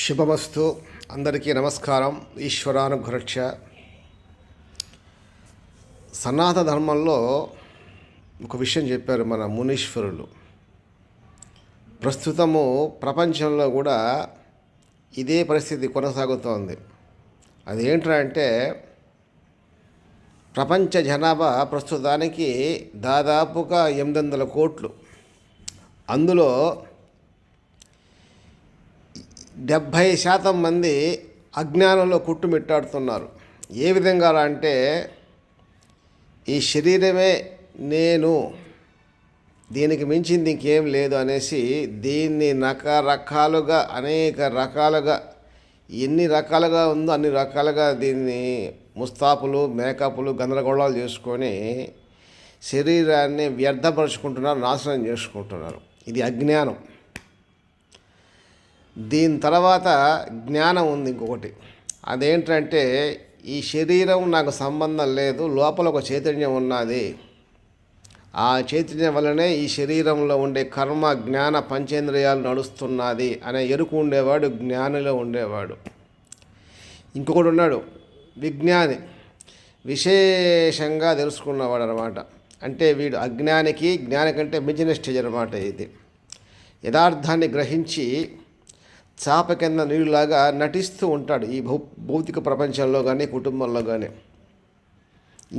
శుభమస్తు. అందరికీ నమస్కారం. ఈశ్వరానుగ్రహ. సనాతన ధర్మంలో ఒక విషయం చెప్పారు మన మునీశ్వరులు. ప్రస్తుతము ప్రపంచంలో కూడా ఇదే పరిస్థితి కొనసాగుతోంది. అదేంటంటే ప్రపంచ జనాభా ప్రస్తుతానికి దాదాపుగా 800 కోట్లు. అందులో 70% మంది అజ్ఞానంలో కొట్టుమిట్టాడుతున్నారు. ఏ విధంగా అంటే ఈ శరీరమే నేను, దీనికి మించింది ఇంకేం లేదు అనేసి దీన్ని రకరకాలుగా అనేక రకాలుగా ఎన్ని రకాలుగా ఉందో అన్ని రకాలుగా దీన్ని ముస్తాపులు మేకప్లు గందరగోళాలు చేసుకొని శరీరాన్ని వ్యర్థపరుచుకుంటున్నారు, నాశనం చేసుకుంటున్నారు. ఇది అజ్ఞానం. దీని తర్వాత జ్ఞానం ఉంది ఇంకొకటి. అదేంటంటే ఈ శరీరం నాకు సంబంధం లేదు, లోపల ఒక చైతన్యం ఉన్నది. ఆ చైతన్యం వల్లనే ఈ శరీరంలో ఉండే కర్మ జ్ఞాన పంచేంద్రియాలు నడుస్తున్నది అనే ఎరుకు ఉండేవాడు జ్ఞానిలో ఉండేవాడు. ఇంకొకడు ఉన్నాడు విజ్ఞాని, విశేషంగా తెలుసుకున్నవాడు అనమాట. అంటే వీడు అజ్ఞానికి జ్ఞాని కంటే మించిన స్టేజ్ అనమాట. ఇది యథార్థాన్ని గ్రహించి చాప కింద నీళ్ళలాగా నటిస్తూ ఉంటాడు ఈ భౌతిక ప్రపంచంలో కానీ కుటుంబంలో కానీ.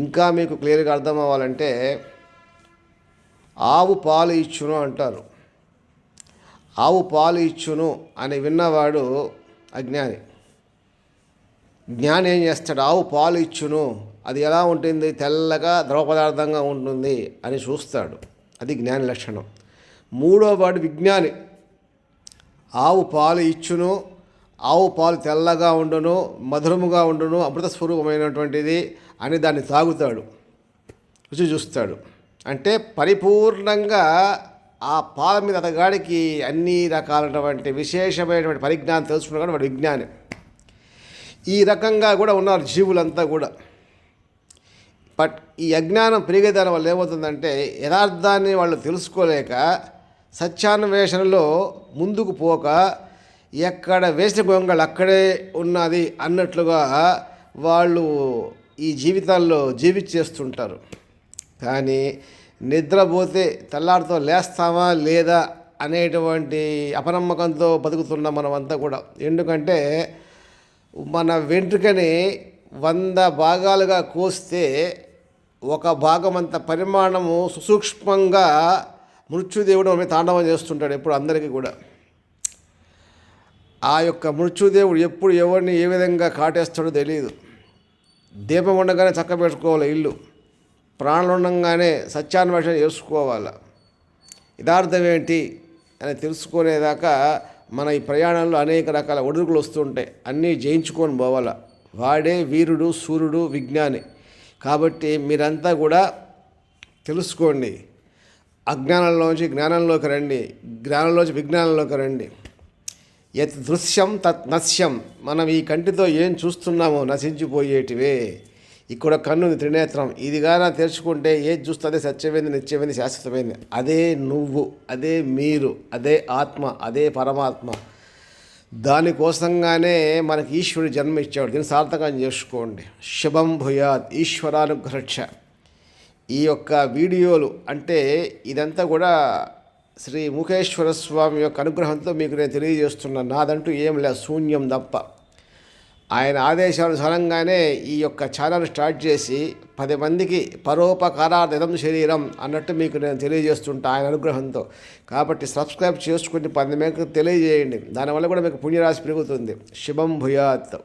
ఇంకా మీకు క్లియర్గా అర్థం అవ్వాలంటే ఆవు పాలు ఇచ్చును అంటారు. ఆవు పాలు ఇచ్చును అని విన్నవాడు అజ్ఞాని. జ్ఞాని ఏం చేస్తాడు? ఆవు పాలు ఇచ్చును, అది ఎలా ఉంటుంది, తెల్లగా ద్రవ పదార్థంగా ఉంటుంది అని చూస్తాడు. అది జ్ఞాని లక్షణం. మూడో వాడు విజ్ఞాని. ఆవు పాలు ఇచ్చును, ఆవు పాలు తెల్లగా ఉండును, మధురముగా ఉండును, అమృత స్వరూపమైనటువంటిది అని దాన్ని తాగుతాడు, రుచి చూస్తాడు. అంటే పరిపూర్ణంగా ఆ పాల మీద అతగాడికి అన్ని రకాలైనటువంటి విశేషమైనటువంటి పరిజ్ఞానం తెలుసుకున్నాడు వాడు విజ్ఞాని. ఈ రకంగా కూడా ఉన్నారు జీవులంతా కూడా. బట్ ఈ అజ్ఞానం పెరిగేదాని వల్ల ఏమవుతుందంటే యథార్థాన్ని వాళ్ళు తెలుసుకోలేక సత్యాన్వేషణలో ముందుకు పోక ఎక్కడ వేసిన గొంగళి అక్కడే ఉన్నది అన్నట్లుగా వాళ్ళు ఈ జీవితాల్లో జీవించేస్తుంటారు. కానీ నిద్రపోతే తెల్లారితో లేస్తామా లేదా అనేటువంటి అపనమ్మకంతో బతుకుతున్నాం మనమంతా కూడా. ఎందుకంటే మన వెంట్రుకని 100 భాగాలుగా కోస్తే ఒక భాగం అంత పరిమాణము సుసూక్ష్మంగా మృత్యుదేవుడు ఆమె తాండవం చేస్తుంటాడు ఎప్పుడు అందరికీ కూడా. ఆ యొక్క మృత్యుదేవుడు ఎప్పుడు ఎవరిని ఏ విధంగా కాటేస్తాడో తెలియదు. దీపం ఉండగానే చక్క పెట్టుకోవాలి ఇల్లు, ప్రాణాలు ఉండగానే సత్యాన్వేషణ చేసుకోవాలి. యథార్థం ఏంటి అని తెలుసుకునేదాకా మన ఈ ప్రయాణంలో అనేక రకాల ఒడుకులు వస్తుంటాయి. అన్నీ జయించుకొని పోవాలి. వాడే వీరుడు, సూర్యుడు, విజ్ఞాని. కాబట్టి మీరంతా కూడా తెలుసుకోండి. అజ్ఞానంలోంచి జ్ఞానంలోకి రండి, జ్ఞానంలోంచి విజ్ఞానంలోకి రండి. యత్ దృశ్యం తత్ నశ్యం. మనం ఈ కంటితో ఏం చూస్తున్నామో నశించిపోయేటివే. ఇక్కడ కన్నుని త్రినేత్రం, ఇదిగానా తెరుచుకుంటే ఏది చూస్తే అదే సత్యమైంది, నిత్యమైంది, శాశ్వతమైంది. అదే నువ్వు, అదే మీరు, అదే ఆత్మ, అదే పరమాత్మ. దానికోసంగానే మనకి ఈశ్వరుడు జన్మ ఇచ్చాడు. దీన్ని సార్థకం చేసుకోండి. శుభం భూయాత్. ఈశ్వరానుగ్రహ. ఈ యొక్క వీడియోలు అంటే ఇదంతా కూడా శ్రీ ముఖేశ్వర స్వామి యొక్క అనుగ్రహంతో మీకు నేను తెలియజేస్తున్నాను. నాదంటూ ఏం లేదు, శూన్యం తప్ప. ఆయన ఆదేశానుసారంగానే ఈ యొక్క ఛానల్ స్టార్ట్ చేసి 10 మందికి పరోపకారార్థం శరీరం అన్నట్టు మీకు నేను తెలియజేస్తుంటా ఆయన అనుగ్రహంతో. కాబట్టి సబ్స్క్రైబ్ చేసుకుని 10 మందికి తెలియజేయండి. దానివల్ల కూడా మీకు పుణ్యరాశి పెరుగుతుంది. శుభం భూయాత్.